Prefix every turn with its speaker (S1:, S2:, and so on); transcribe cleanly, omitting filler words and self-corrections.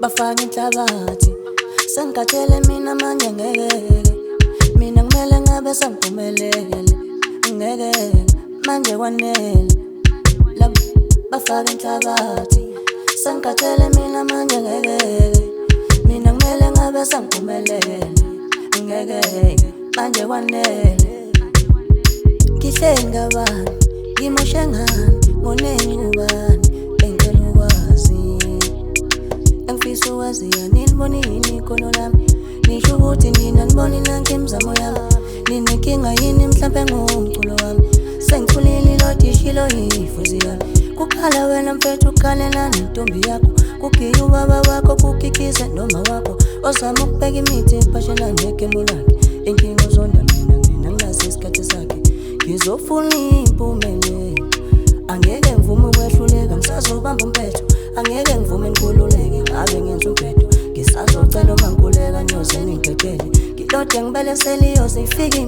S1: bafaka inhlabathi. Sengikhathele mina manje ngeke, mina kumele ngabe sengiphumelele. Ngeke manje kwanele labo bafaka inhlabathi. Sengikhathele mina manje ngeke, mina kumele ngabe sengiphumelele. Ngeke manje kwanele. Ngihleli ngabani, ngimoshe ngani, ngoneni ubani, engicela ukwazi. Engifisa ukwazi yani nibonini ikhono lami. Nisho ukuthi nina nibona nanke imizamo yami. Ninenkinga yini mhlampe ngomculo wami. Sengikhulile lodishilo yifuzi yami. Kukhala wena mfethu ukhalela nentombi yakho. Kukiya ubaba wakho kukikize noma wakho. Ozama ukubeka imithi ephashela negemu lakhe. Inkinga uzonda mina nginazi isikhathi sakhe. Ngizofuna impumelelo, angeke ngivume ukwehluleka, ngisazobamba umpetho. Angeke ngivume ngikhululeke, ngabe ngenza umpetho. Ngisazocela uma ngikhuleka nyoze ningidedele. Ngilode ngibelesele iyoze ifike